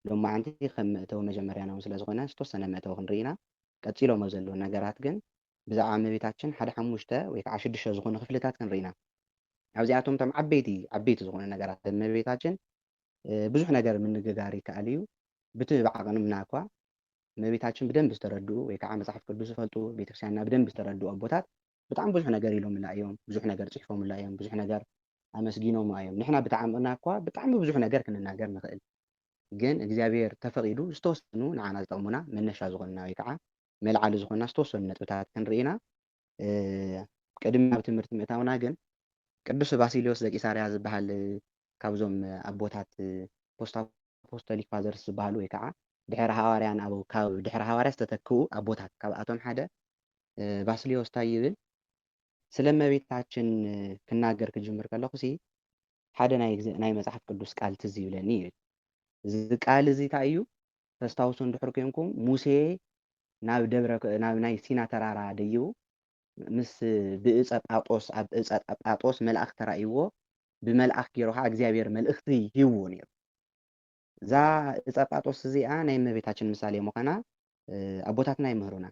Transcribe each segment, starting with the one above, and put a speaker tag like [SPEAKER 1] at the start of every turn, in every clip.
[SPEAKER 1] ሎማ ዓንቲ ከም መእተዊ መጀመርያ ነው ስለ ዝኾነ ዝተወሰነ መእተዊ ክንርኢና ቀፂሎም ኣብ ዘለዉ ነገራት ግን ብዛዕባ እመቤታችን ሓደ 5 ወይ ከዓ 6 ዝኾኑ ክፍልታት ክንርኢና ኣብዚኣቶም እቶም ዓበይቲ ዝኾኑ ነገራት እመቤታችን ብዙሕ ነገር ምንግጋር ይከኣል እዩ ብቲ ባዕቕንምና እኳ እመቤታችን ብደንብ ዝተረድኡ ወይ ከዓ መጽሓፍ ቅዱስ ዝፈልጡ ቤተክርስትያንና ብደንብ ዝተረድኡ ኣቦታት ብጣዕሚ ብዙሕ ነገር ኢሎምላ እዮም ብዙሕ ነገር ጽሒፎምላ እዮም ብዙሕ ነገር ኣመስጊኖም እዮም ንሕና ብተዓምቕና እኳ ብጣዕሚ ብዙሕ ነገር ክንናገር ንኽእል ግን እግዚኣብሔር ተፈቒዱ ዝተወሰኑ ንዓና ዝጠቕሙና መነሻ ዝኾንና ወይ ከዓ መልዓሊ ዝኾንና ዝተወሰኑ ነጥብታት ክንርኢና ቅድሚ ናብ ትምህርቲ ምእታውና ግን ቅዱስ ባሲልዮስ ዘቂሳርያ ዝበሃል ካብዞም ኣቦታት ፖስቶሊክ ፋዘርስ ዝበሃሉ ወይ ከዓ ድሕሪ ሃዋርያን ካብ ድሕሪ ሃዋርያ ዝተተክኡ ኣቦታት ካብኣቶም ሓደ ባስልዮስ እንታይ ይብል ስለ እመቤታችን ክናገር ክጅምር ከለኹ ሓደ ናይ መጽሓፍ ቅዱስ ቃል ትዝ ይብለኒ ይብል እዚ ቃል እዚ እንታይ እዩ ተስታውሱ እንድሕር ኮንኩም ሙሴ ናብ ናይ ሲና ተራራ ደይቡ ምስ ብእፀ ጳጦስ ኣብ እፀ ጳጦስ መልኣኽ ተራእይዎ ብመልኣኽ ገይሩ ከዓ እግዚኣብሔር መልእኽቲ ሂብዎ ነይሩ እዛ እፀ ጳጦስ እዚኣ ናይ እመቤታችን ምሳሌ ምዃና ኣቦታትና ይምህሩና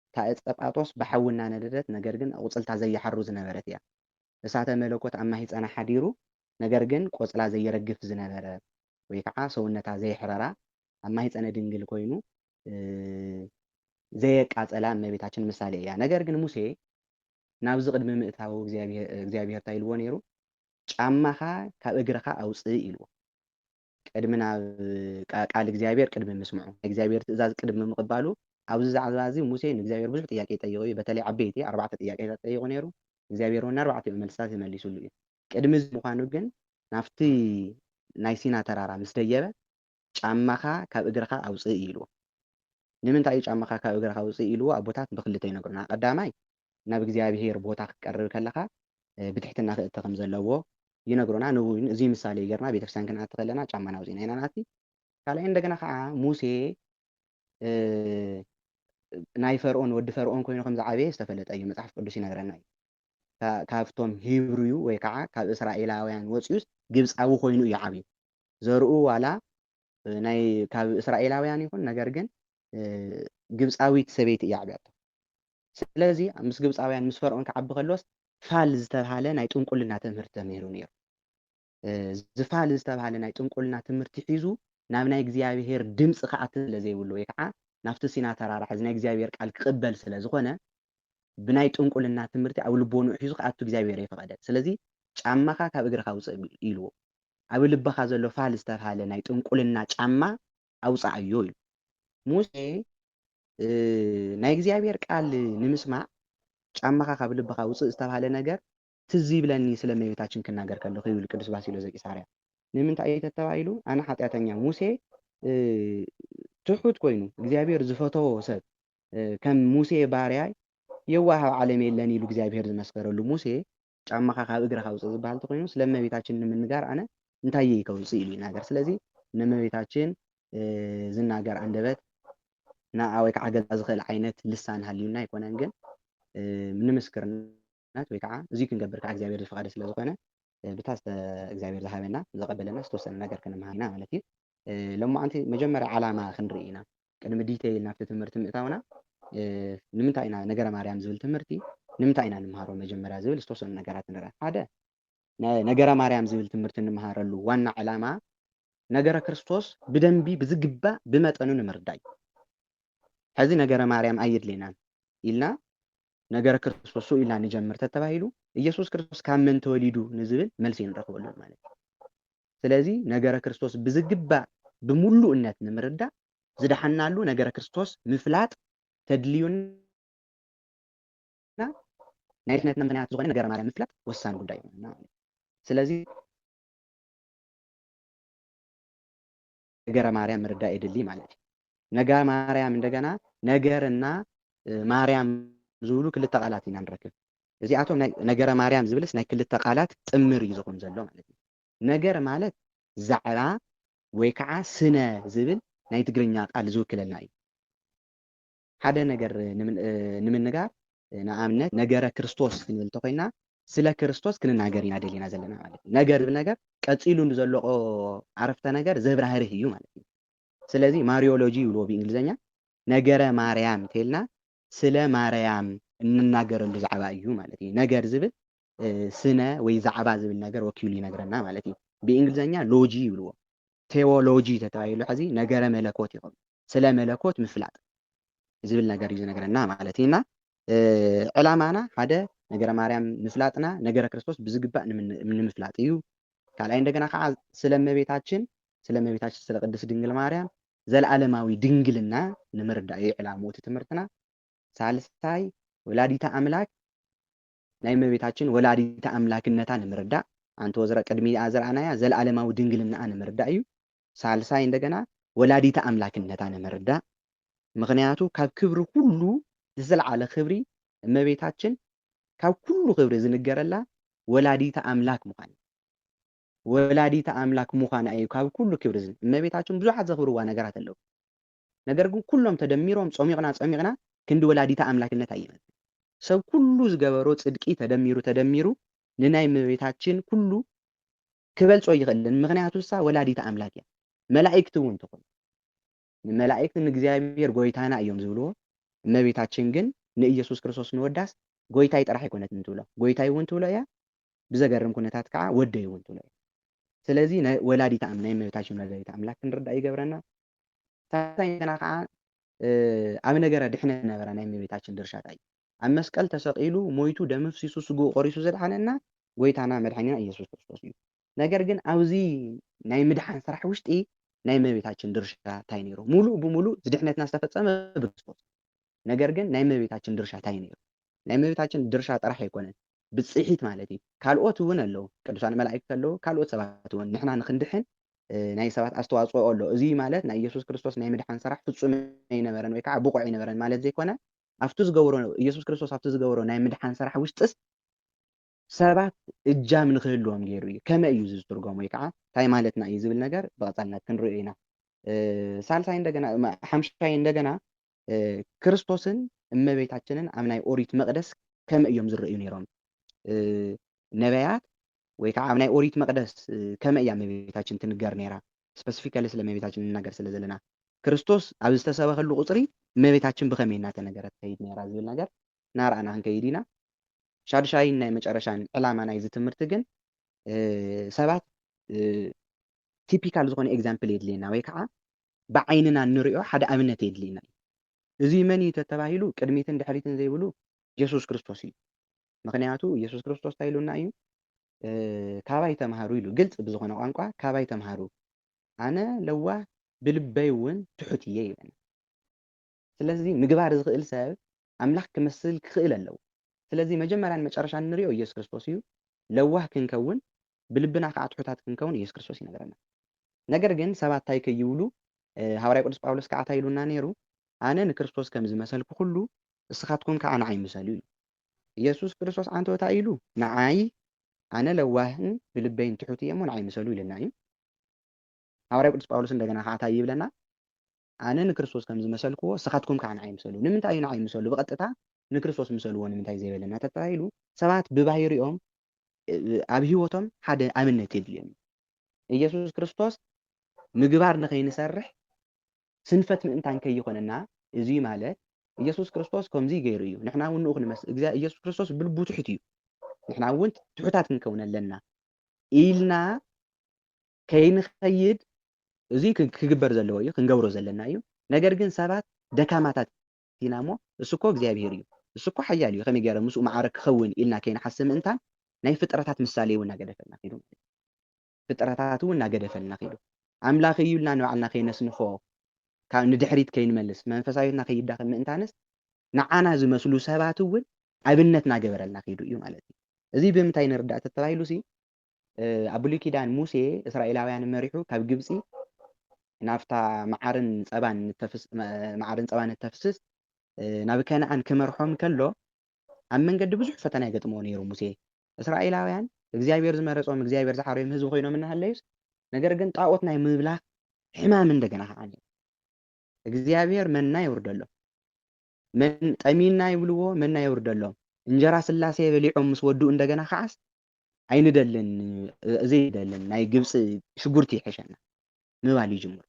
[SPEAKER 1] እታ እፀ ጳጦስ ብሓውና ነደደት ነገር ግን ቁፅልታ ዘየሓሩ ዝነበረት እያ እሳተ መለኮት ኣብ ማህፀና ሓዲሩ ነገር ግን ቆፅላ ዘየረግፍ ዝነበረ ወይ ከዓ ሰውነታ ዘይሕረራ ኣብ ማህፀነ ድንግል ኮይኑ ዘየቃፀላ እመቤታችን ምሳሌ እያ ነገር ግን ሙሴ ናብዚ ቅድሚ ምእታው እግዚኣብሔር እንታይ ኢልዎ ነይሩ ጫማኻ ካብ እግርኻ ኣውፅእ ኢልዎ ቅድሚ ናብ ቃል እግዚኣብሔር ቅድሚ ምስምዑ እግዚኣብሔር ትእዛዝ ቅድሚ ምቕባሉ ኣብዚ ዛዕባ እዚ ሙሴ ንእግዚኣብሔር ብዙሕ ጥያቄ ጠይቁ እዩ በተለይ ዓበይቲ 4 ጥያቄታት ጠይቁ ነይሩ እግዚኣብሔር እውን 4 መልስታት ይመሊሱሉ እዩ ቅድሚ እዚ ምዃኑ ግን ናብቲ ናይ ሲና ተራራ ምስ ደየበ ጫማኻ ካብ እግርኻ ኣውፅእ ኢልዎ ንምንታይ እዩ ጫማኻ ካብ እግርኻ ኣውፅእ ኢልዎ ኣቦታት ብክልተ ይነግሩና ቀዳማይ ናብ እግዚኣብሔር ቦታ ክትቀርብ ከለኻ ብትሕትና ክእቲ ከም ዘለዎ ይነግሩና እዚ ምሳሌ ጌርና ቤተክርስትያን ክንኣቲ ከለና ጫማና ኣውፂእና ኢና ናቲ ካልኣይ እንደገና ከዓ ሙሴ ናይ ፈርዖን ወዲ ፈርዖን ኮይኑ ከም ዝዓበየ ዝተፈለጠ እዩ መጽሓፍ ቅዱስ ይነግረና እዩ ካብቶም ሂብሩ ወይ ከዓ ካብ እስራኤላውያን ወፂኡስ ግብፃዊ ኮይኑ እዩ ዓብዩ ዘርኡ ዋላ ናይ ካብ እስራኤላውያን ይኹን ነገር ግን ግብፃዊት ሰበይቲ እያ ዓብያቶ ስለዚ ምስ ግብፃውያን ምስ ፈርዖን ክዓቢ ከሎስ ፋል ዝተባሃለ ናይ ጥንቁልና ትምህርቲ ተምሂሩ ነይሩ ዝፋል ዝተባሃለ ናይ ጥንቁልና ትምህርቲ ሒዙ ናብ ናይ እግዚኣብሔር ድምፂ ክኣቲ ስለዘይብሉ ወይ ከዓ ናብቲ ሲና ተራራ ሕዚ ናይ እግዚኣብሔር ቃል ክቕበል ስለ ዝኾነ ብናይ ጥንቁልና ትምህርቲ ኣብ ልቦኑ ሒዙ ክኣቱ እግዚኣብሔር ይፈቐደ ስለዚ ጫማኻ ካብ እግርኻ ውፅእ ኢልዎ ኣብ ልበኻ ዘሎ ፋል ዝተባሃለ ናይ ጥንቁልና ጫማ ኣውፃዕዮ ኢሉ ሙሴ ናይ እግዚኣብሔር ቃል ንምስማዕ ጫማኻ ካብ ልበኻ ውፅእ ዝተባሃለ ነገር ትዝ ይብለኒ ስለ እመቤታችን ክናገር ከለኹ ይብል ቅዱስ ባሲልዮስ ዘቂሳርያ ንምንታይ እዩ ተባሂሉ ኣነ ሓጢኣተኛ ሙሴ ትሑት ኮይኑ እግዚኣብሔር ዝፈተዎ ሰብ ከም ሙሴ ባርያ የዋህ ኣብ ዓለም የለን ኢሉ እግዚኣብሔር ዝመስከረሉ ሙሴ ጫማኻ ካብ እግርኻ ውፅእ ዝበሃል እንተኮይኑ ስለ እመቤታችን ንምንጋር ኣነ እንታይ እየ ከውፅእ ኢሉ ይናገር ስለዚ ንእመቤታችን ዝናገር አንደበት ንኣ ወይ ከዓ ገዛ ዝኽእል ዓይነት ልሳን ሃልዩና ኣይኮነን ግን ንምስክርነት ወይ ከዓ እዚ ክንገብር ከዓ እግዚኣብሔር ዝፈቐደ ስለ ዝኾነ ብታ እግዚኣብሔር ዝሃበና ዘቐበለና ዝተወሰነ ነገር ክንመሃርና ማለት እዩ ሎማዓንቲ መጀመርያ ዓላማ ክንርኢ ኢና ቅድሚ ዲቴይል ናብቲ ትምህርቲ ምእታውና ንምንታይ ኢና ነገረ ማርያም ዝብል ትምህርቲ ንምንታይ ኢና ንምሃሮ መጀመርያ ዝብል ዝተወሰኑ ነገራት ንርአ ሓደ ነገረ ማርያም ዝብል ትምህርቲ ንምሃረሉ ዋና ዓላማ ነገረ ክርስቶስ ብደንቢ ብዝግባእ ብመጠኑ ንምርዳይ ሕዚ ነገረ ማርያም ኣየድልየናን ኢልና ነገረ ክርስቶስ ኢልና ንጀምር ተባሂሉ ኢየሱስ ክርስቶስ ካብ መን ተወሊዱ ንዝብል መልሲ ንረክበሉ ማለት እዩ ስለዚ ነገረ ክርስቶስ ብዝግባእ ብምሉእነት ንምርዳእ ዝደሓናሉ ነገረ ክርስቶስ ምፍላጥ ተድልዩና ናይ ድሕነትና ምክንያት ዝኾነ ነገረ ማርያም ምፍላጥ ወሳኒ ጉዳይ እዩ ማለት ስለዚ ነገረ ማርያም ምርዳእ የድሊ ማለት እዩ ነገረ ማርያም እንደገና ነገርና ማርያም ዝብሉ ክልተ ቃላት ኢና ንረክብ እዚኣቶም ነገረ ማርያም ዝብልስ ናይ ክልተ ቃላት ጥምር እዩ ዝኹን ዘሎ ማለት እዩ ነገር ማለት ዛዕባ ወይ ከዓ ስነ ዝብል ናይ ትግርኛ ቃል ዝውክለልና እዩ ሓደ ነገር ንምንጋር ንኣብነት ነገረ ክርስቶስ ክንብል እንተኮይና ስለ ክርስቶስ ክንናገር ኢና ደሊና ዘለና ማለት እዩ ነገር ብነገር ቀፂሉ ንዘለቆ ዓረፍተ ነገር ዘብራህርህ እዩ ማለት እዩ ስለዚህ ማሪዮሎጂ ይብልዎ ብእንግሊዘኛ ነገረ ማርያም ተልና ስለ ማርያም እንናገረሉ ዛዕባ እዩ ማለት እዩ። ነገር ዝብል ስነ ወይ ዛዕባ ዝብል ነገር ወኪሉ ይነግረና ማለት እዩ። ብእንግሊዘኛ ሎጂ ይብልዎ። ቴዎሎጂ ተተባሂሉ ሕዚ ነገረ መለኮት ይኸውን። ስለ መለኮት ምፍላጥ ዝብል ነገር እዩ ዝነግረና ማለት እዩና ዕላማና ሓደ ነገረ ማርያም ምፍላጥና ነገረ ክርስቶስ ብዝግባእ ንምፍላጥ እዩ። ካልኣይ እንደገና ከዓ ስለ እመቤታችን ስለ ቅድስት ድንግል ማርያም ዘለዓለማዊ ድንግልና ንምርዳእ እዩ ዕላምኡ እቲ ትምህርትና። ሳልሳይ ወላዲተ ኣምላክ ናይ እመቤታችን ወላዲተ ኣምላክነታ ንምርዳእ ኣንቲ ወዝረ ቅድሚኣ ዝረኣናያ ዘለዓለማዊ ድንግልናኣ ንምርዳእ እዩ። ሳልሳይ እንደገና ወላዲተ ኣምላክነታ ንምርዳእ ምክንያቱ ካብ ክብሪ ኩሉ ዝለዓለ ክብሪ እመቤታችን ካብ ኩሉ ክብሪ ዝንገረላ ወላዲተ ኣምላክ ምዃን ወላዲተ ኣምላክ ምዃና እዩ ካብ ኩሉ ክብሪ እመቤታችን ብዙሓት ዘኽብርዋ ነገራት ኣለዉ። ነገር ግን ኩሎም ተደሚሮም ፀሚቕና ክንዲ ወላዲተ ኣምላክነት ኣይመፅን። ሰብ ኩሉ ዝገበሮ ፅድቂ ተደሚሩ ንናይ እመቤታችን ኩሉ ክበልፆ ይኽእልን። ምክንያቱ እሳ ወላዲተ ኣምላክ እያ። መላእክቲ እውን ትኹን ንመላእክቲ ንእግዚአብሔር ጎይታና እዮም ዝብልዎ። እመቤታችን ግን ንኢየሱስ ክርስቶስ ንወዳስ ጎይታይ ጥራሕ ኣይኮነትን ትብሎ፣ ጎይታይ እውን ትብሎ እያ። ብዘገርም ኩነታት ከዓ ወደይ እውን ትብሎ እያ። ስለዚ ወላዲተ ናይ እመቤታችን ወላዲተ ኣምላክ ክንርዳእ ይገብረና። ሳልሳይ ገና ከዓ ኣብ ነገረ ድሕነት ነበረ ናይ እመቤታችን ድርሻታ እዩ። ኣብ መስቀል ተሰቂሉ ሞይቱ ደም ፍሲሱ ስጉኡ ቆሪሱ ዘድሓነና ጎይታና መድሓኒና ኢየሱስ ክርስቶስ እዩ። ነገር ግን ኣብዚ ናይ ምድሓን ስራሕ ውሽጢ ናይ እመቤታችን ድርሻ እንታይ ነይሩ? ሙሉእ ብሙሉእ ዝድሕነትና ዝተፈፀመ ብክርስቶስ። ነገር ግን ናይ እመቤታችን ድርሻ እንታይ ነይሩ? ናይ እመቤታችን ድርሻ ጥራሕ ኣይኮነን፣ ብፅሒት ማለት እዩ። ካልኦት እውን ኣለዉ፣ ቅዱሳን መላእክት ኣለዉ፣ ካልኦት ሰባት እውን ንሕና ንክንድሕን ናይ ሰባት ኣስተዋፅኦ ኣሎ። እዚ ማለት ናይ ኢየሱስ ክርስቶስ ናይ ምድሓን ስራሕ ፍፁም ኣይነበረን ወይ ከዓ ብቑዕ ኣይነበረን ማለት ዘይኮነ ኣብቲ ዝገብሮ ኢየሱስ ክርስቶስ ኣብቲ ዝገብሮ ናይ ምድሓን ስራሕ ውሽጥስ ሰባት እጃም ንክህልዎም ገይሩ እዩ። ከመይ እዩ ዝትርጎም ወይ ከዓ እንታይ ማለትና እዩ ዝብል ነገር ብቐፃልነት ክንሪኦ ኢና። ሳልሳይ እንደገና ሓምሻይ እንደገና ክርስቶስን እመቤታችንን ኣብ ናይ ኦሪት መቅደስ ከመይ እዮም ዝረአዩ ነይሮም? ነቢያት ወይ ከዓ ኣብ ናይ ኦሪት መቅደስ ከመይ እያ እመቤታችን ትንገር ነይራ? ስፔሲፊካሊ ስለ እመቤታችን ንናገር ስለ ዘለና ክርስቶስ ኣብ ዝተሰበኸሉ ቁፅሪ እመቤታችን ብኸመይ እናተነገረት ትከይድ ነይራ ዝብል ነገር ናርኣና ክንከይድ ኢና። ሻድሻይን ናይ መጨረሻን ዕላማ ናይዚ ትምህርቲ ግን ሰባት ቲፒካል ዝኾነ ኤግዛምፕል የድልየና ወይ ከዓ ብዓይንና እንሪኦ ሓደ ኣብነት የድልየና እዩ። እዚ መን እዩ ተባሂሉ ቅድሚትን ድሕሪትን ዘይብሉ ኢየሱስ ክርስቶስ እዩ። ምክንያቱ ኢየሱስ ክርስቶስ እንታይ ኢሉና እዩ? ካባይ ተምሃሩ ኢሉ ግልፂ ብዝኾነ ቋንቋ ካባይ ተምሃሩ ኣነ ለዋህ ብልበይ እውን ትሑት እየ ይበና። ስለዚ ምግባር ዝኽእል ሰብ ኣምላኽ ክመስል ክኽእል ኣለዎ። ስለዚ መጀመርያን መጨረሻን እንሪኦ ኢየሱስ ክርስቶስ እዩ። ለዋህ ክንከውን ብልብና ከዓ ትሑታት ክንከውን ኢየሱስ ክርስቶስ ይነግረና። ነገር ግን ሰባት እንታይ ከይብሉ ሃዋርያ ቅዱስ ጳውሎስ ከዓ እንታይ ኢሉና ነይሩ? ኣነ ንክርስቶስ ከም ዝመሰልኩ ኩሉ እስኻትኩም ከዓ ንዓይ ምሰሉ እዩ። ኢየሱስ ክርስቶስ አንተ እንታይ ኢሉ? ንዓይ ኣነ ለዋህን ብልበይን ትሑት እየ እሞ ንዓይ ምሰሉ ኢለና እዩ። ሃዋርያ ቅዱስ ጳውሎስ እንደገና ከዓ እንታይ ይብለና? ኣነ ንክርስቶስ ከም ዝመሰልክዎ እስኻትኩም ከዓ ንዓይ ምሰሉ። ንምንታይ እዩ ንዓይ ምሰሉ? ብቐጥታ ንክርስቶስ ምሰልዎ ንምንታይ ዘይበለና ተባሂሉ ሰባት ብባህሪኦም ኣብ ሂወቶም ሓደ ኣብነት የድልዮም። ኢየሱስ ክርስቶስ ምግባር ንኸይንሰርሕ ስንፈት ምእንታን ከይኾነና እዚ ማለት ኢየሱስ ክርስቶስ ከምዚ ገይሩ እዩ ንሕና እውን ንኡ ክንመስል ኢየሱስ ክርስቶስ ብልቡ ትሑት እዩ ንሕና እውን ትሑታት ክንከውን ኣለና ኢልና ከይንኸይድ እዚ ክግበር ዘለዎ እዩ ክንገብሮ ዘለና እዩ። ነገር ግን ሰባት ደካማታት ኢና እሞ እሱ እኮ እግዚኣብሔር እዩ እሱ እኮ ሓያል እዩ ከመይ ገይረ ምስኡ ማዕረ ክኸውን ኢልና ከይንሓስብ ምእንታን ናይ ፍጥረታት ምሳሌ እውን እናገደፈልና ኺዱ ፍጥረታት እውን እናገደፈልና ኺዱ ኣምላኽ እዩ ኢልና ንባዕልና ከይነስንፎ ካብ ንድሕሪት ከይንመልስ መንፈሳዊትና ከይዳኸም ምእንታንስ ንዓና ዝመስሉ ሰባት እውን ኣብነት እናገበረልና ኺዱ እዩ ማለት እዩ። እዚ ብምንታይ ንርዳእ ተባሂሉ ሲ ኣብ ብሉይ ኪዳን ሙሴ እስራኤላውያን መሪሑ ካብ ግብፂ ናብታ ማዓርን ፀባን እተፍስስ ናብ ከነዓን ክመርሖም ከሎ ኣብ መንገዲ ብዙሕ ፈተና ይገጥሞ ነይሩ ሙሴ። እስራኤላውያን እግዚአብሔር ዝመረፆም እግዚአብሔር ዝሓረዮም ህዝቢ ኮይኖም እናሃለዩስ ነገር ግን ጣዖት ናይ ምብላኽ ሕማም እንደገና ከዓ እግዚአብሔር መና ይውርደሎም ጠሚና ይብልዎ መና ይውርደሎም እንጀራ ስላሴ በሊዖም ምስ ወዱ እንደገና ከዓስ ኣይንደልን እዚ ይደልን ናይ ግብፂ ሽጉርቲ ይሕሸና ምባል ይጅምር።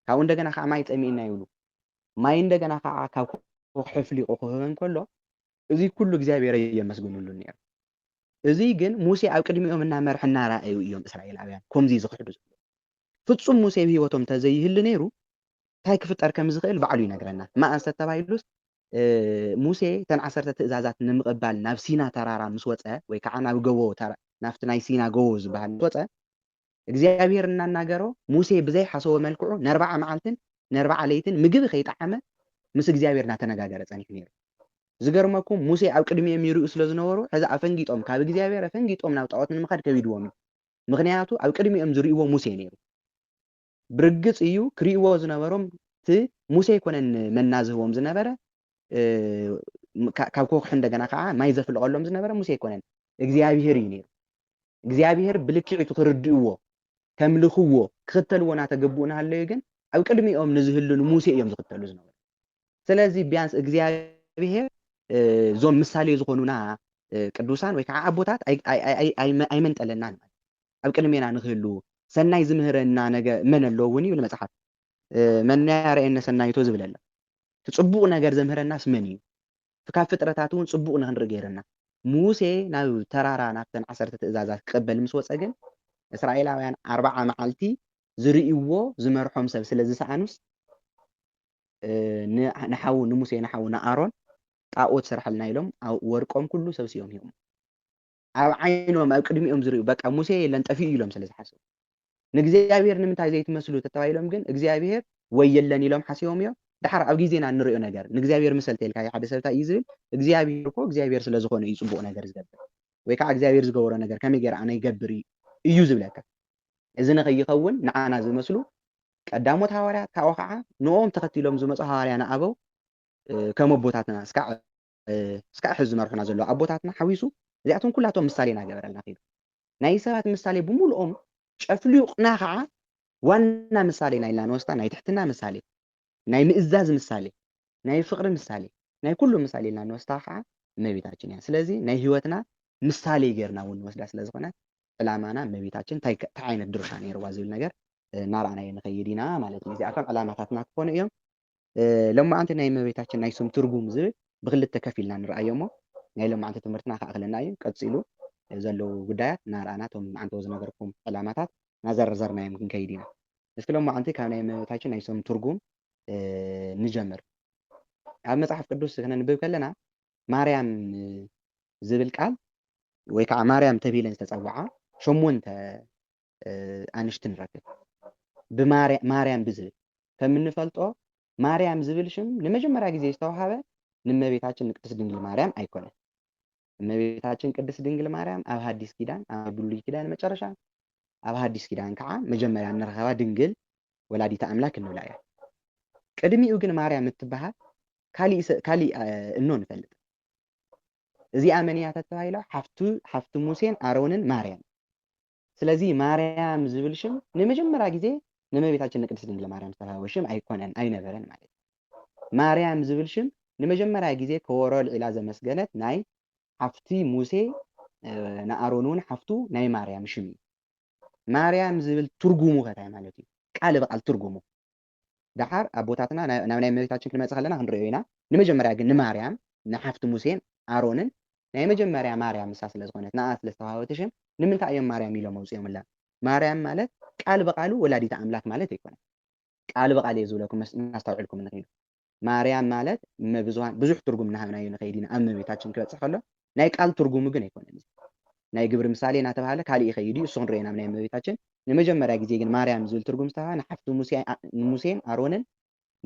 [SPEAKER 1] ካብኡ እንደገና ከዓ ማይ ጠሚእና ይብሉ ማይ እንደገና ከዓ ካብ ሕፍሊቑ ክህበን ከሎ እዚ ኩሉ እግዚኣብሔር የመስግኑሉ ነይሩ እዚ ግን ሙሴ ኣብ ቅድሚኦም እናመርሐ እናራኣዩ እዮም እስራኤላውያን ከምዚ ዝኽሕዱ ፍጹም ሙሴ ብሂወቶም ተዘይህሉ ነይሩ እንታይ ክፍጠር ከም ዝኽእል ባዕሉ ይነግረና ማእሰ ተባሂሉስ ሙሴ ተን 10 ትእዛዛት ንምቕባል ናብ ሲና ተራራ ምስ ወፀ ወይ ከዓ ናብ ጎቦ ናብቲ ናይ ሲና ጎቦ ዝበሃል ምስ ወፀ እግዚኣብሔር እናናገሮ ሙሴ ብዘይ ሓሰቦ መልክዑ ን40 መዓልትን ን40 ለይትን ምግቢ ከይጣዓመ ምስ እግዚኣብሔር እናተነጋገረ ፀኒሑ ነይሩ ዝገርመኩም ሙሴ ኣብ ቅድሚኦም ይርኡ ስለ ዝነበሩ ሕዚ ኣፈንጊጦም ካብ እግዚኣብሔር ኣፈንጊጦም ናብ ጣዖት ንምኻድ ከቢድዎም ምክንያቱ ኣብ ቅድሚኦም ዝርእይዎ ሙሴ ነይሩ ብርግፅ እዩ ክርእይዎ ዝነበሮም እቲ ሙሴ ይኮነን መና ዝህቦም ዝነበረ ካብ ኮክሕ እንደገና ከዓ ማይ ዘፍልቀሎም ዝነበረ ሙሴ ይኮነን እግዚኣብሔር እዩ ነይሩ እግዚኣብሔር ብልክዒቱ ክርድእዎ ከምልኽዎ ክኽተልዎ እናተገብኡ እናሃለዩ ግን ኣብ ቅድሚኦም ንዝህሉን ሙሴ እዮም ዝኽተሉ ዝነበሩ ስለዚ ቢያንስ እግዚኣብሔር ዞም ምሳሌ ዝኾኑና ቅዱሳን ወይ ከዓ ኣቦታት ኣይመንጠለናን ማለት ኣብ ቅድሜና ንኽህሉ ሰናይ ዝምህረና ነገር መን ኣሎ እውን ይብል መጽሓፍ መን ያርአየና ሰናይቶ ዝብል ኣሎ ጽቡቕ ነገር ዘምህረናስ መን እዩ ካብ ፍጥረታት እውን ጽቡቕ ንኽንርኢ ገይረና ሙሴ ናብ ተራራ ናብተን 10 ትእዛዛት ክቅበል ምስ ወፀ ግን እስራኤላውያን 40 መዓልቲ ዝርእይዎ ዝመርሖም ሰብ ስለ ዝሰኣኑስ ንሓው ንሙሴ ንሓው ንኣሮን ጣዖት ስራሕልና ኢሎም ወርቆም ኩሉ ሰብሲቦም ሂቦም ኣብ ዓይኖም ኣብ ቅድሚኦም ዝርእዩ በቃ ሙሴ የለን ጠፊኡ ኢሎም ስለ ዝሓሰቡ ንእግዚኣብሔር ንምንታይ ዘይትመስሉ ተባሂሎም ግን እግዚኣብሔር ወይ የለን ኢሎም ሓሲቦም እዮም ድሓር ኣብ ግዜና እንሪኦ ነገር ንእግዚኣብሔር መሰልተልካ ሓደ ሰብታ እዩ ዝብል እግዚኣብሔር እኮ እግዚኣብሔር ስለ ዝኾነ እዩ ጽቡቕ ነገር ዝገብር ወይ ከዓ እግዚኣብሔር ዝገበሮ ነገር ከመይ ገይረ ኣነ ይገብር እዩ ዝብለካ እዚ ንኸይኸውን ንዓና ዝመስሉ ቀዳሞት ሃዋርያት ካብኡ ከዓ ንኦም ተኸቲሎም ዝመፁ ሃዋርያና ኣበው ከም ኣቦታትና እስካዕ ሕዚ ዝመርሑና ዘሎ ኣቦታትና ሓዊሱ እዚኣቶም ኩላቶም ምሳሌ እናገበረልና ኸይዱ ናይ ሰባት ምሳሌ ብምልኦም ጨፍሊቑና ከዓ ዋና ምሳሌ ናይ ኢልና ንወስዳ ናይ ትሕትና ምሳሌ ናይ ምእዛዝ ምሳሌ ናይ ፍቕሪ ምሳሌ ናይ ኩሉ ምሳሌ ኢልና ንወስዳ ከዓ እመቤታችን እያ ስለዚ ናይ ህይወትና ምሳሌ ጌርና እውን ንወስዳ ስለ ዝኾነ ዕላማና እመቤታችን እንታይ ዓይነት ድርሻ ነይርዋ ዝብል ነገር እናርኣናዮ ንኸይድ ኢና ማለት እዩ እዚኣቶም ዕላማታትና ክኾኑ እዮም ሎማዓንቲ ናይ እመቤታችን ናይ ስም ትርጉም ዝብል ብክልተ ከፍ ኢልና ንርኣዮ እሞ ናይ ሎማዓንቲ ትምህርትና ከኣኽለና እዩ ቀፂሉ ዘለዉ ጉዳያት እናርኣና እቶም ማዓንተው ዝነበርኩም ዕላማታት እናዘርዘርናዮም ክንከይድ ኢና እስኪ ሎማዓንቲ ካብ ናይ እመቤታችን ናይ ስም ትርጉም ንጀምር ኣብ መጽሓፍ ቅዱስ ክነንብብ ከለና ማርያም ዝብል ቃል ወይ ከዓ ማርያም ተቢለን ዝተፀውዓ 8 ኣንሽቲ ንረክብ ብማርያም ብዝብል ከም እንፈልጦ ማርያም ዝብል ሽም ንመጀመርያ ግዜ ዝተዋሃበ ንእመቤታችን ቅድስት ድንግል ማርያም ኣይኮነን እመቤታችን ቅድስት ድንግል ማርያም ኣብ ሐዲስ ኪዳን ኣብ ብሉይ ኪዳን መጨረሻ ኣብ ሐዲስ ኪዳን ከዓ መጀመርያ እንረኸባ ድንግል ወላዲተ ኣምላክ እንብላ እያ ቅድሚኡ ግን ማርያም እትበሃል ካሊእ እኖ ንፈልጥ እዚኣ መን እያ ተባሂላ ሓፍቲ ሙሴን ኣሮንን ማርያም ስለዚ ማርያም ዝብል ሽም ንመጀመርያ ግዜ ንእመቤታችን ቅድስት ድንግል ማርያም ዝተዋሃበ ሽም ኣይኮነን ኣይነበረን ማለት ማርያም ዝብል ሽም ንመጀመርያ ግዜ ከወሮ ልዒላ ዘመስገነት ናይ ሓፍቲ ሙሴ ንኣሮን እውን ሓፍቱ ናይ ማርያም ሽም እዩ ማርያም ዝብል ትርጉሙ ከታይ ማለት እዩ ቃል በቃል ትርጉሙ ድሓር ኣቦታትና ናብ ናይ እመቤታችን ክንመፅእ ከለና ክንሪኦ ኢና ንመጀመርያ ግን ንማርያም ንሓፍቲ ሙሴን ኣሮንን ናይ መጀመርያ ማርያም ንሳ ስለ ዝኾነት ንኣ ስለ ዝተዋሃበት ሽም ንምንታይ እዮም ማርያም ኢሎም ኣውፅኦምላ ማርያም ማለት ቃል በቃሉ ወላዲተ ኣምላክ ማለት ኣይኮነን ቃል በቃል እየ ዝብለኩም እናስተውዕልኩም ንኸይዱ ማርያም ማለት ብዙሕ ትርጉም እናሃብናዮ ንኸይድ ኢና ኣብ እመቤታችን ክበፅሕ ከሎ ናይ ቃል ትርጉሙ ግን ኣይኮነን ናይ ግብሪ ምሳሌ እናተባሃለ ካሊእ ይኸይድ እዩ እሱ ክንሪኦ ኢና ናይ እመቤታችን ንመጀመርያ ግዜ ግን ማርያም ዝብል ትርጉም ዝተባሃለ ንሓፍቲ ሙሴን ኣሮንን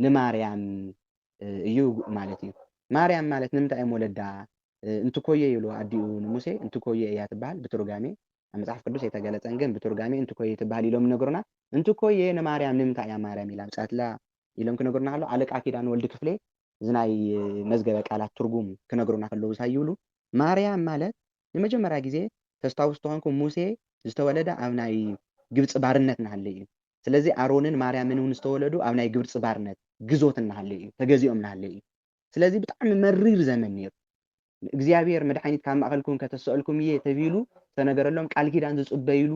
[SPEAKER 1] ንማርያም እዩ ማለት እዩ ማርያም ማለት ንምንታይ እዮም ወለዳ እንትኮየ ይብሉ ኣዲኡ ንሙሴ እንትኮየ እያ ትበሃል ብትርጓሜ ኣብ መጽሓፍ ቅዱስ የተገለፀን ግን ብትርጓሜ እንትኮየ ትበሃል ኢሎም ነግሩና እንትኮየ ንማርያም ንምንታይ እያ ማርያም ኢላ ምጻትላ ኢሎም ክነግሩና ከሎ ኣለቃ ኪዳን ወልዲ ክፍሌ እዚ ናይ መዝገበ ቃላት ትርጉም ክነግሩና ከለዉ እንታይ ይብሉ ማርያም ማለት ንመጀመርያ ግዜ ተስታውሱ ተኾንኩም ሙሴ ዝተወለደ ኣብ ናይ ግብፂ ባርነት እናሃለ እዩ ስለዚ ኣሮንን ማርያምን እውን ዝተወለዱ ኣብ ናይ ግብፂ ባርነት ግዞት እናሃለ እዩ ተገዚኦም እናሃለ እዩ ስለዚ ብጣዕሚ መሪር ዘመን ነይሩ እግዚኣብሔር መድሓኒት ካብ ማእኸልኩም ከተስአልኩም እየ ተቢሉ ተነገረሎም ቃል ኪዳን ዝፅበይሉ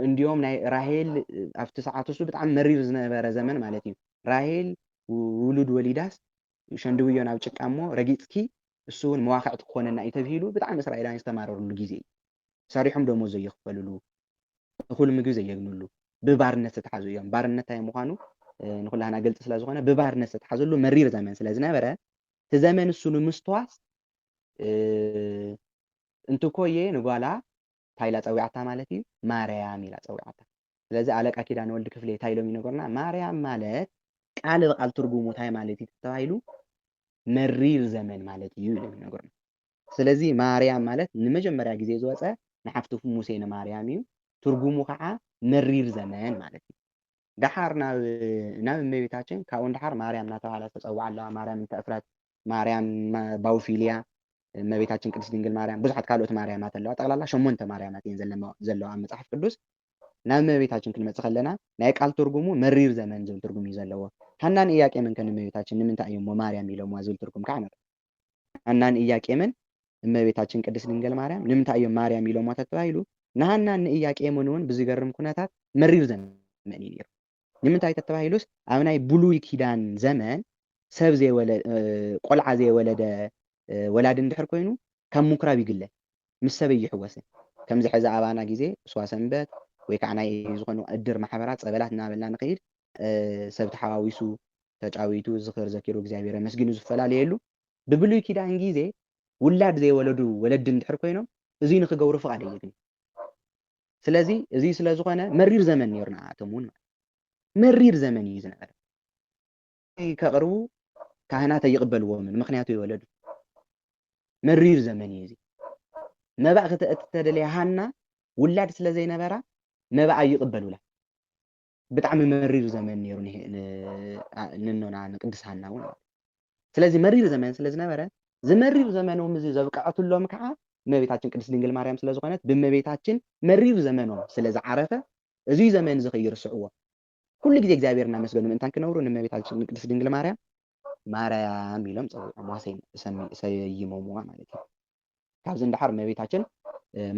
[SPEAKER 1] እንዲኦም ናይ ራሄል ኣብቲ ሰዓት እሱ ብጣዕሚ መሪር ዝነበረ ዘመን ማለት እዩ። ራሄል ውሉድ ወሊዳስ ሸንድብዮ ናብ ጭቃ እሞ ረጊፅኪ እሱ እውን መዋክዕቲ ክኾነና እዩ ተባሂሉ ብጣዕሚ እስራኤላውያን ዝተማረሩሉ ግዜ እዩ። ሰሪሖም ደሞዝ ዘይክፈልሉ እኹል ምግቢ ዘየግንሉ ብባርነት ዝተሓዙ እዮም። ባርነት እንታይ ምዃኑ ንኩላህና ገልፂ ስለ ዝኾነ ብባርነት ዝተሓዘሉ መሪር ዘመን ስለ ዝነበረ እቲ ዘመን እሱ ንምስትዋስ እንትኮየ ንጓላ እንታይ ኢላ ፀዊዓታ ማለት እዩ ማርያም ኢላ ፀዊዓታ። ስለዚ ኣለቃ ኪዳነ ወልዲ ክፍሌ እንታይ ኢሎም ይነገሩና ማርያም ማለት ቃል ብቃል ትርጉሙ እንታይ ማለት እዩ ተባሂሉ መሪር ዘመን ማለት እዩ ኢሎም ይነገሩና። ስለዚ ማርያም ማለት ንመጀመርያ ግዜ ዝወፀ ንሓፍቲ ሙሴ ንማርያም እዩ። ትርጉሙ ከዓ መሪር ዘመን ማለት እዩ። ድሓር ናብ እመቤታችን ካብኡ ድሓር ማርያም እናተባህለ ተፀዋዕ ኣለዋ። ማርያም እንተ እፍረት፣ ማርያም ባውፊልያ፣ እመቤታችን ቅድስት ድንግል ማርያም፣ ብዙሓት ካልኦት ማርያማት ኣለዋ። ጠቕላላ 8 ማርያማት እየን ዘለዋ ኣብ መፅሓፍ ቅዱስ። ናብ እመቤታችን ክንመፅእ ከለና ናይ ቃል ትርጉሙ መሪር ዘመን ዝብል ትርጉም እዩ ዘለዎ። ሃናን ኢያቄምን ከንእመቤታችን ንምንታይ እዮም ማርያም ኢሎምዋ ዝብል ትርጉም ከዓ ነበር። ሃናን ኢያቄምን እመቤታችን ቅድስት ድንግል ማርያም ንምንታይ እዮም ማርያም ኢሎምዋ ተባሂሉ ንሃናን ንኢያቄምን እውን ብዝገርም ኩነታት መሪር ዘመን እዩ ነይሩ። ንምንታይ ተባሂሉስ ኣብ ናይ ብሉይ ኪዳን ዘመን ሰብ ቆልዓ ዘይወለደ ወላዲ እንድሕር ኮይኑ ካብ ምኩራብ ይግለ ምስ ሰብ ይሕወስን። ከምዚ ሕዚ ኣባና ግዜ ስዋ ሰንበት ወይ ከዓ ናይ ዝኾኑ እድር ማሕበራት ፀበላት እናበልና ንኸይድ ሰብ ተሓዋዊሱ ተጫዊቱ ዝኽር ዘኪሩ እግዚኣብሔር መስጊኑ ዝፈላለየሉ ብብሉይ ኪዳን ግዜ ውላድ ዘይወለዱ ወለዲ እንድሕር ኮይኖም እዚ ንክገብሩ ፍቃድ የግኒ። ስለዚ እዚ ስለ ዝኾነ መሪር ዘመን ነይሩ ንዓቶም እውን መሪር ዘመን እዩ ዝነበረ። ከቅርቡ ካህናት ኣይቅበልዎምን ምክንያቱ ይወለዱ መሪር ዘመን እዩ እዚ። መባእ ክትተደለያ ሃና ውላድ ስለ ዘይነበራ መባእ ይቅበሉላ። ብጣዕሚ መሪር ዘመን ነይሩ ንኖና ንቅድስ ሃና እውን። ስለዚ መሪር ዘመን ስለ ዝነበረ ዝመሪር ዘመኖም እዚ ዘብቃዕትሎም ከዓ እመቤታችን ቅድስት ድንግል ማርያም ስለ ዝኾነት ብእመቤታችን መሪር ዘመኖም ስለ ዝዓረፈ እዚ ዘመን እዚ ከይርስዕዎ ኩሉ ግዜ እግዚኣብሔር እናመስገኑ ምእንታን ክነብሩ ንእመቤታችን ቅድስት ድንግል ማርያም ማርያም ኢሎም ፀዊዖምዋ ሰይሞምዋ ማለት እዩ። ካብዚ እንድሓር እመቤታችን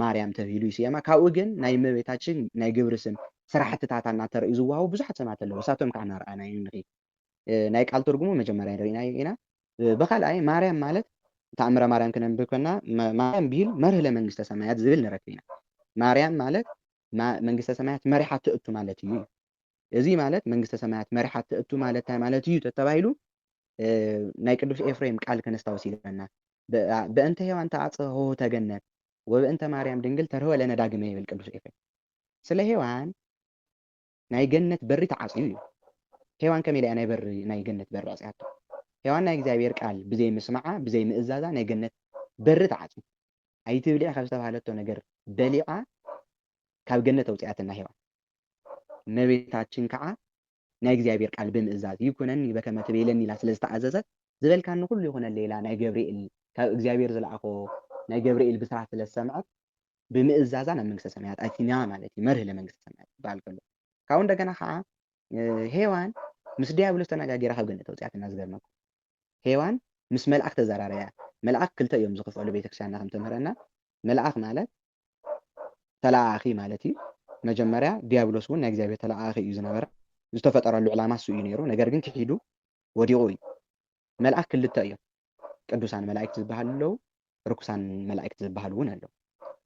[SPEAKER 1] ማርያም ተባሂሉ ይስየማ። ካብኡ ግን ናይ እመቤታችን ናይ ግብሪ ስም ስራሕትታታ እናተርእዩ ዝወሃቡ ብዙሓት ሰማት ኣለዉ። እሳቶም ከዓ እናረኣናዩ ንኸይድ ናይ ቃል ትርጉሙ መጀመርያ ንሪእናዮ ኢና። ብካልኣይ ማርያም ማለት ተኣምረ ማርያም ክነንብብ ከለና ማርያም ቢል መርህለ መንግስተ ሰማያት ዝብል ንረክብ ኢና። ማርያም ማለት መንግስተ ሰማያት መሪሓ ትእቱ ማለት እዩ። እዚ ማለት መንግስተ ሰማያት መሪሓ ትእቱ ማለት እንታይ ማለት እዩ ተባሂሉ ናይ ቅዱስ ኤፍሬም ቃል ከነስታውስ ይለና በእንተ ሔዋን ተአጽእ ሆህተ ገነት ወበእንተ ማርያም ድንግል ተርህወ ለነ ዳግመ ይብል ቅዱስ ኤፍሬም። ስለ ሔዋን ናይ ገነት በሪ ተዓፅዩ እዩ። ሔዋን ከመይ ኢላ ናይ ገነት በሪ ኣፅያቶ? ሔዋን ናይ እግዚኣብሔር ቃል ብዘይ ምስማዓ ብዘይ ምእዛዛ ናይ ገነት በሪ ተዓፅዩ። ኣይትብልዕ ካብ ዝተባሃለቶ ነገር በሊዓ ካብ ገነት ኣውፅያትና ሔዋን። እመቤታችን ከዓ ናይ እግዚኣብሔር ቃል ብምእዛዝ ይኩነኒ በከመ ትቤለኒ ኢላ ስለ ዝተኣዘዘት ዝበልካኒ ኩሉ ይኹነለ ኢላ ናይ ገብርኤል ካብ እግዚኣብሔር ዝለኣኾ ናይ ገብርኤል ብስራት ስለ ዝሰምዐት ብምእዛዛ ናብ መንግስተ ሰማያት ኣቲና ማለት እዩ። መርህ ለመንግስተ ሰማያት ይበሃል ከሎ ካብኡ እንደገና ከዓ ሔዋን ምስ ዲያብሎስ ተነጋጊራ ካብ ገነት ኣውፅያትና ዝገርመኩም ሔዋን ምስ መልኣክ ተዘራረያ። መልኣክ ክልተ እዮም ዝኽፈሉ ቤተክርስትያንና ከም ተምህረና። መልኣክ ማለት ተላኣኺ ማለት እዩ። መጀመርያ ዲያብሎስ እውን ናይ እግዚኣብሔር ተላኣኺ እዩ ዝነበረ። ዝተፈጠረሉ ዕላማ እሱ እዩ ነይሩ። ነገር ግን ክሒዱ ወዲቑ እዩ። መልኣክ ክልተ እዮም። ቅዱሳን መላእክት ዝበሃሉ ኣለዉ፣ ርኩሳን መላእክት ዝበሃሉ እውን ኣለዉ።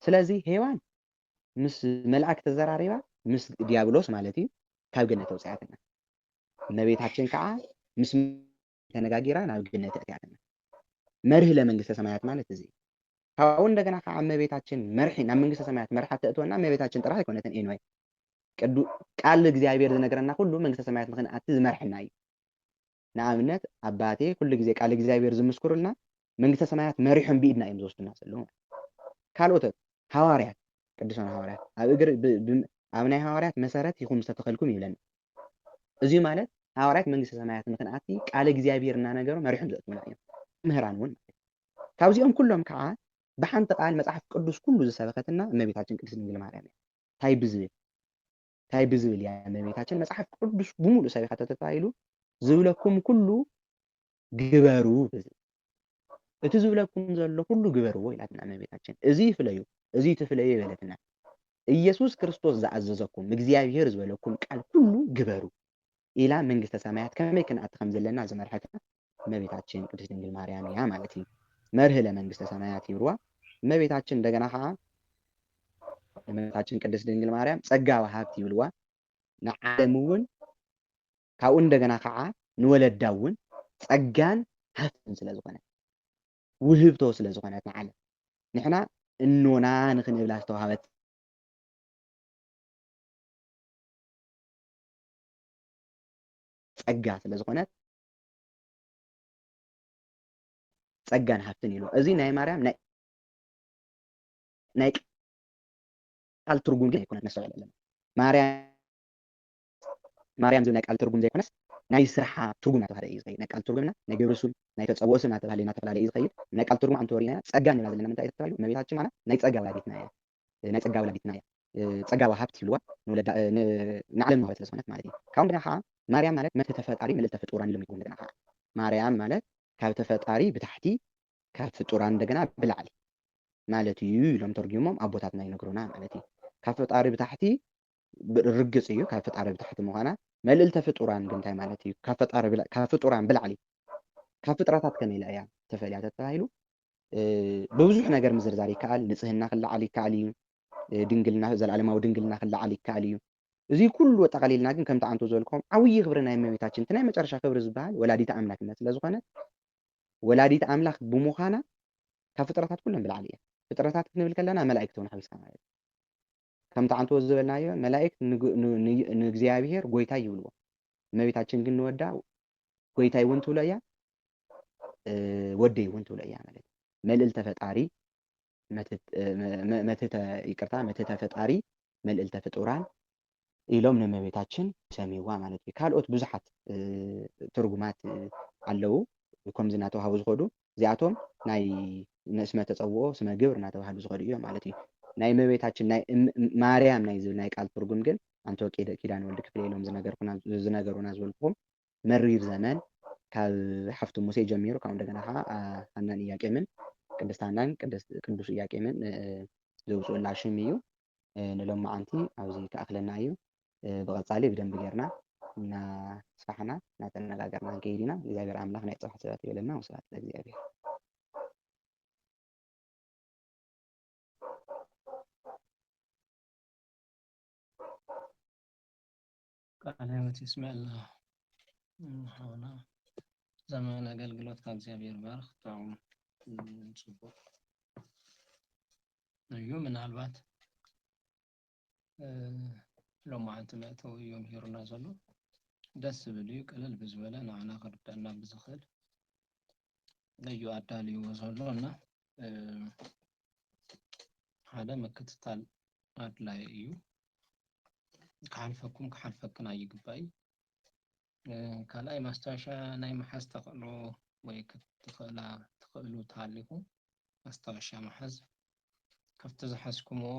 [SPEAKER 1] ስለዚ ሔዋን ምስ መልኣክ ተዘራሪባ ምስ ዲያብሎስ ማለት እዩ ካብ ገነት ኣውፅያትና። እመቤታችን ከዓ ምስ ተነጋጊራ ናብ ገነት ኣትያትና። መርህ ለመንግስተ ሰማያት ማለት እዚ። ካብኡ እንደገና ከዓ እመቤታችን መርሒ ናብ መንግስተ ሰማያት መርሓ ተእትወና እመቤታችን ጥራሕ ኣይኮነትን ኤንዋይ ቃል እግዚኣብሔር ዝነገረና ኩሉ መንግስተ ሰማያት ንክንኣቱ ዝመርሕና እዩ። ንኣብነት ኣባቴ ኩሉ ግዜ ቃል እግዚኣብሔር ዝምስክሩልና መንግስተ ሰማያት መሪሖም ብኢድና እዮም ዝወስዱና ዘለዉ። ካልኦት ሃዋርያት ቅዱሳን ሃዋርያት ኣብ ናይ ሃዋርያት መሰረት ኢኹም ዝተተኸልኩም ይብለና። እዚ ማለት ሃዋርያት መንግስተ ሰማያት ንክንኣቱ ቃል እግዚኣብሔር እናነገሩ መሪሖም ዘእትውና እዮም። ምህራን እውን ካብዚኦም ኩሎም ከዓ ብሓንቲ ቃል መጽሓፍ ቅዱስ ኩሉ ዝሰበከትና እመቤታችን ቅድስት ድንግል ማርያም እያ። እንታይ ብዝብል እያ እመቤታችን መጽሓፍ ቅዱስ ብሙሉእ ሰቢኻ ተተባሂሉ ዝብለኩም ኩሉ ግበሩ ብዝብል እቲ ዝብለኩም ዘሎ ኩሉ ግበርዎ ኢላትና እመቤታችን። እዚ ይፍለዩ እዚ ትፍለዩ ይበለትና። ኢየሱስ ክርስቶስ ዝኣዘዘኩም እግዚኣብሔር ዝበለኩም ቃል ኩሉ ግበሩ ኢላ መንግስተ ሰማያት ከመይ ክንኣቱ ከም ዘለና ዝመርሐትና እመቤታችን ቅድስት ድንግል ማርያም እያ ማለት እዩ። መርህ ለመንግስተ ሰማያት ይብልዋ። እመቤታችን እንደገና ከዓ እመቤታችን ቅድስት ድንግል ማርያም ጸጋ ወሃብቲ ይብልዋ። ንዓለም እውን ካብኡ እንደገና ከዓ ንወለዳ እውን ጸጋን ሃብትን ስለ ዝኾነት ውህብቶ ስለ ዝኾነት ንዓለም ንሕና እኖና ንክንብላ ዝተዋሃበት ጸጋ ስለ ዝኾነት ጸጋን ሃብትን ኢሉ እዚ ናይ ማርያም ናይ ቃል ትርጉም ግን ኣይኮነን ነስተውዕል ኣለና ማርያም ዝብል ናይ ቃል ትርጉም ዘይኮነስ ናይ ስርሓ ትርጉም እናተባህለ እዩ ዝኸይድ ናይ ቃል ትርጉምና ናይ ገብረ ሱል ናይ ተፀውኦ ስም እናተባህለ እዩ ዝኸይድ ናይ ቃል ትርጉም እንተወሪና ጸጋ ንብላ ዘለና ምንታይ እዩ ተባሂሉ እመቤታችን ማለት ናይ ጸጋ ወላዲትና እያ ናይ ጸጋ ወላዲትና እያ ጸጋ ወሃብቲ ይብልዋ ንዓለም ንውሃበት ስለ ዝኾነት ማለት እዩ ካብኡ እንደገና ከዓ ማርያም ማለት መትሕተ ፈጣሪ ምልዕልተ ፍጡራን ኢሎም ይግቡ እንደገና ከዓ ማርያም ማለት ካብ ተፈጣሪ ብታሕቲ ካብ ፍጡራን እንደገና ብላዕሊ ማለት እዩ ኢሎም ተርጊሞም ኣቦታትና ይነግሩና ማለት እዩ ካብ ፈጣሪ ብታሕቲ ርግጽ እዩ ካብ ፈጣሪ ብታሕቲ ምዃና መልዕልተ ፍጡራን ግን እንታይ ማለት እዩ ካብ ፍጡራን ብላዕሊ ካብ ፍጥረታት ከመይ ኢላ እያ ተፈልያ ተባሂሉ ብብዙሕ ነገር ምዝርዛር ይከኣል ንጽህና ክለዓል ይከኣል እዩ ድንግልና ዘለዓለማዊ ድንግልና ክለዓል ይከኣል እዩ እዚ ኩሉ ኣጠቃሊልና ግን ከምቲ ኣንቱ ዝበልኩም ዓብዪ ክብሪ ናይ እመቤታችን እቲ ናይ መጨረሻ ክብሪ ዝበሃል ወላዲተ ኣምላክነት ስለ ዝኾነት ወላዲተ ኣምላኽ ብምዃና ካብ ፍጥረታት ኩሎም ብላዕሊ እያ ፍጥረታት ክንብል ከለና መላእክቲ እውን ሓዊስካ ማለት እዩ ከምቲ ኣንቱ ዝበልናዮ መላእክት ንእግዚኣብሔር ጎይታይ ይብልዎ እመቤታችን ግን ንወዳ ጎይታይ እውን ትብሎ እያ ወደይ እውን ትብሎ እያ ማለት እዩ መልዕልተ ፈጣሪ መትሕተ ፈጣሪ መልዕልተ ፍጡራን ኢሎም ንእመቤታችን ሰሚዋ ማለት እዩ ካልኦት ብዙሓት ትርጉማት ኣለዉ ከምዚ እናተዋህቡ ዝኸዱ እዚኣቶም ናይ ስመ ተፀውኦ ስመ ግብር እናተባህሉ ዝኸዱ እዮም ማለት እዩ ናይ እመቤታችን ናይ ማርያም ናይ ዝብል ናይ ቃል ትርጉም ግን ኣንቶ ኪዳነ ወልዲ ክፍለ ኢሎም ዝነገሩና ዝበልኩዎም መሪር ዘመን ካብ ሓፍቲ ሙሴ ጀሚሩ ካብ እንደገና ከዓ ሃናን ኢያቄምን ቅድስት ሃናን ቅዱስ ኢያቄምን ዘውፅኡላ ሽም እዩ ንሎማዓንቲ ኣብዚ ከኣክለና እዩ ብቐፃሊ ብደንቢ ጌርና እናስፋሕና እናተነጋገርና ንከይድ ኢና እግዚኣብሔር ኣምላኽ ናይ ፅባሕ ሰባት ይበለና ወስብሓት ለእግዚኣብሔር
[SPEAKER 2] ቃለ ሕይወት ይስመዐልና ሆና ዘመን አገልግሎት ከእግዚአብሔር ባርክ ጣዕሙ ጽቡቅ እዩ ምናልባት ሎማዓንቲ መእተው እዮም ሂሩና ዘሎ ደስ ዝብል እዩ ቅልል ብዝበለ ንዓና ክርዳእና ብዝኽእል እዩ ኣዳልይዎ ዘሎ እና ሓደ ምክትታል ኣድላይ እዩ ክሓልፈክን ኣይግባእ ካልኣይ ማስታወሻ ናይ መሓዝ ተኽእሎ ወይ ትኽእሉ ተሃሊኩም ማስታወሻ መሓዝ ከፍቲ ዝሓዝኩምዎ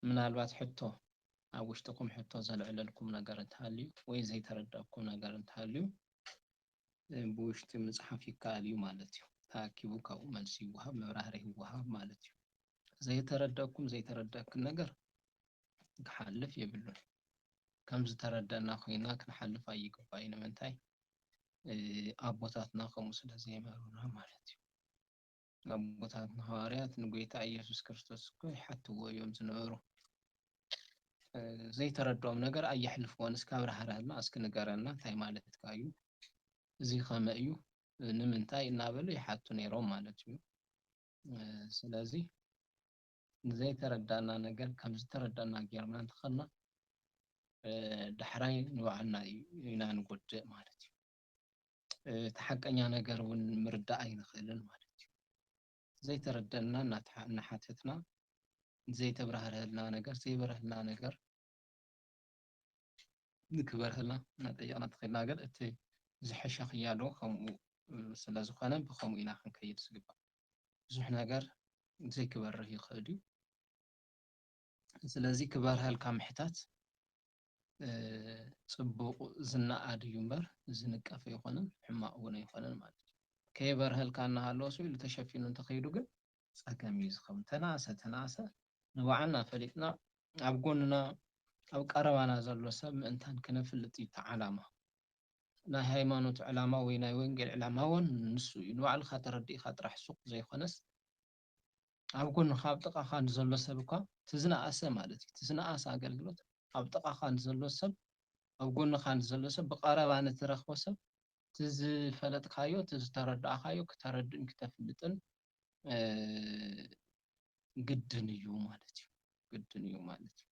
[SPEAKER 2] ምናልባት ሕቶ ኣብ ውሽጥኩም ሕቶ ዘልዕለልኩም ነገር እንተሃልዩ ወይ ዘይተረዳእኩም ነገር እንተሃልዩ ብውሽጢ ምፅሓፍ ይከኣል እዩ ማለት እዩ ተኣኪቡ ካብኡ መልሲ ይወሃብ መብራህርሂ ይወሃብ ማለት እዩ ዘይተረዳእክን ነገር ክሓልፍ የብሉን ከም ዝተረዳእና ኮይና ክንሓልፍ ኣይግባእ ንምንታይ ኣቦታትና ከምኡ ስለ ዘይመሩና ማለት እዩ ኣቦታትና ሐዋርያት ንጎይታ ኢየሱስ ክርስቶስ እኮ ይሓትዎ እዮም ዝነበሩ ዘይተረድኦም ነገር ኣየሕልፍዎን እስካብ ብራህራህና እስኪ ንገረና እንታይ ማለት እዩ እዚ ከመ እዩ ንምንታይ እናበሉ ይሓቱ ነይሮም ማለት እዩ ስለዚ ዘይተረዳእና ነገር ከም ዝተረዳእና ጌርና እንተኸና ዳሕራይ ንባዕልና ኢና ንጎድእ ማለት እዩ እቲ ሓቀኛ ነገር እውን ምርዳእ ኣይንኽእልን ማለት እዩ ዘይተረዳእና እናሓተትና ዘይተብራህርህልና ነገር ዘይበረህልና ነገር ንክበርህልና እናጠየቕና ትኽእልና ግን እቲ ዝሕሸ ክያዶ ከምኡ ስለ ዝኾነ ብከምኡ ኢና ክንከይድ ዝግባእ ብዙሕ ነገር ዘይክበርህ ይኽእል እዩ ስለዚ ክበርሃልካ ምሕታት ጽቡቕ ዝነኣድ እዩ እምበር ዝንቀፍ ኣይኮነን ሕማቕ እውን ኣይኮነን ማለት እዩ ከይበርህልካ እናሃለወሱ ኢሉ ተሸፊኑ እንተኸይዱ ግን ፀገም እዩ ዝኸውን። ተናሰ ንባዕልና ፈሊጥና ኣብ ጎንና ኣብ ቀረባና ዘሎ ሰብ ምእንታን ክነፍልጥ እዩ ዓላማ። ናይ ሃይማኖት ዕላማ ወይ ናይ ወንጌል ዕላማ እውን ንሱ እዩ። ንባዕልካ ተረዲእካ ጥራሕ ሱቕ ዘይኮነስ ኣብ ጎንካ ኣብ ጥቃኻ ንዘሎ ሰብ እኳ ትዝነኣሰ ማለት እዩ። ትዝነኣሰ ኣገልግሎት ኣብ ጥቃኻ ንዘሎ ሰብ ኣብ ጎንካ ንዘሎ ሰብ ብቀረባ ንትረኽቦ ሰብ ትዝፈለጥካዮ ትዝተረዳእካዮ ክተረድእን ክተፍልጥን ግድን እዩ ማለት እዩ። ግድን እዩ ማለት እዩ።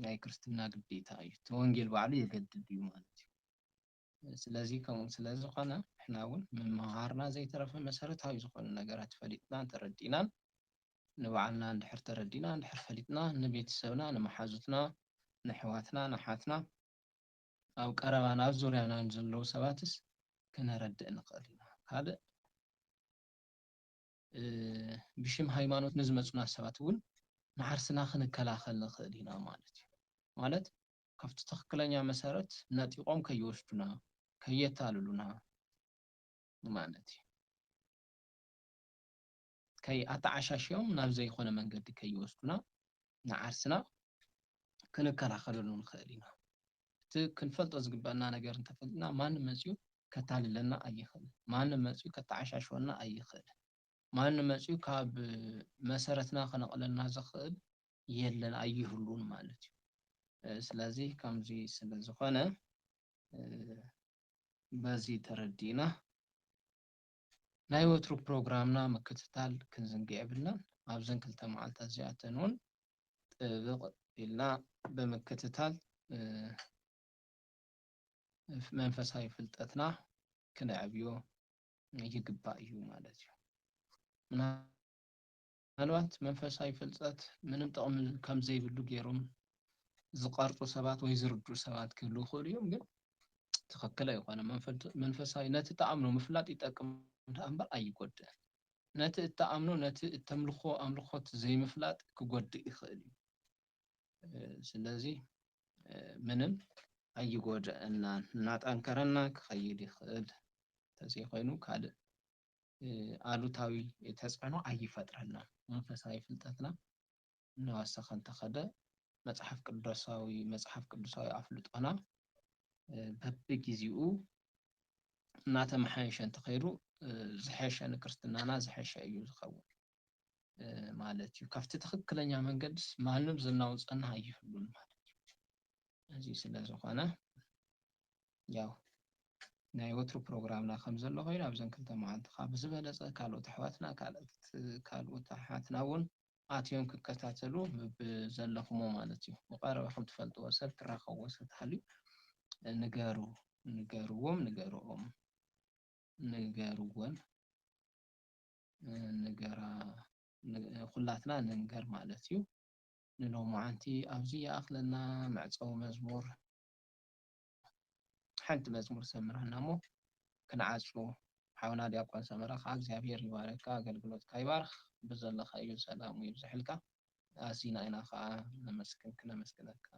[SPEAKER 2] ናይ ክርስትና ግዴታ እዩ። እቲ ወንጌል ባዕሉ የገድድ እዩ ማለት እዩ። ስለዚህ ከምኡ ስለዝኾነ ንሕና እውን ምምሃርና ዘይተረፈ መሰረታዊ ዝኾኑ ነገራት ፈሊጥናን ተረዲእናን ንባዕልና እንድሕር ተረዲእና እንድሕር ፈሊጥና ንቤተሰብና ንመሓዙትና ንኣሕዋትና ንሓትና ኣብ ቀረባና ኣብ ዙርያና ንዘለዉ ሰባትስ ክነረድእ ንኽእል ኢና። ካልእ ብሽም ሃይማኖት ንዝመፁና ሰባት እውን ንዓርስና ክንከላኸል ንኽእል ኢና ማለት እዩ። ማለት ካብቲ ትክክለኛ መሰረት ነጢቆም ከይወስዱና ከየታልሉና ማለት እዩ። ከይኣተዓሻሽዮም ናብ ዘይኮነ መንገዲ ከይወስዱና ንዓርስና ክንከላኸለሉ ንኽእል ኢና። እቲ ክንፈልጦ ዝግበአና ነገር እንተፈሊጥና ማንም መፅኡ ከታልለና ኣይኽእልን። ማንም መፅኡ ከተዓሻሽወና ኣይኽእልን። ማንም መፅኡ ካብ መሰረትና ከነቕለልና ዝኽእል የለን ኣይህሉን ማለት እዩ። ስለዚ ከምዚ ስለዝኾነ በዚ ተረዲእና ናይ ወትሩ ፕሮግራምና ምክትታል ክንዝንግዕ የብልናን። ኣብዘን 2 መዓልታት እዚኣተን እውን ጥብቕ ኢልና ብምክትታል መንፈሳዊ ፍልጠትና ክነዕብዮ ይግባእ እዩ ማለት እዩ። ምናልባት መንፈሳዊ ፍልጠት ምንም ጥቕሚ ከም ዘይብሉ ገይሮም ዝቐርፁ ሰባት ወይ ዝርድኡ ሰባት ክህልው ይኽእሉ እዮም። ግን ትኽክል ኣይኮነን። መንፈሳዊ ነቲ ተኣምኖ ምፍላጥ ይጠቅም እምበር ኣይጎድእን። ነቲ እተኣምኖ ነቲ እተምልኾ ኣምልኾት ዘይምፍላጥ ክጎድእ ይኽእል እዩ። ስለዚ ምንም ኣይጎድአናን እናጠንከረና ክኸይድ ይኽእል እንተዘይኮይኑ ካልእ ኣሉታዊ ተፅዕኖ ኣይፈጥረናን። መንፈሳዊ ፍልጠትና እናወሰኸ እንተኸደ መፅሓፍ ቅዱሳዊ ኣፍልጦና በቢግዚኡ እናተመሓየሸ እንተኸይዱ ዝሐሸ ንክርስትናና ዝሐሸ እዩ ዝኸውን ማለት እዩ። ካብቲ ትክክለኛ መንገድስ ማንም ዝናውፀና ኣይህሉን ማለት እዩ። እዚ ስለዝኾነ ያው ናይ ወትሩ ፕሮግራምና ከም ዘሎ ኮይኑ ኣብዘን 2 መዓልቲ ካብ ዝበለፀ ካልኦት ኣሕዋትና ካልኦት ኣሓትና እውን ኣትዮም ክከታተሉ ብዘለኹሞ ማለት እዩ። ብቐረባኹም ትፈልጥዎ ሰብ ትራኸብዎ ሰብ እንተሃልዩ ንገርዎን ኩላትና ንንገር ማለት እዩ። ንሎሙዓንቲ ኣብዚ ይኣኽለና መዕፀዊ መዝሙር ሓንቲ መዝሙር ሰምረና እሞ ክንዓፁ ሓውና ዲያቆን ሰመረ ከዓ እግዚኣብሔር ይባረካ ኣገልግሎትካ ይባርኽ ብዘለኻዮ ሰላሙ ይብዝሕልካ ኣዚና ኢና ከዓ ክነመስግነካ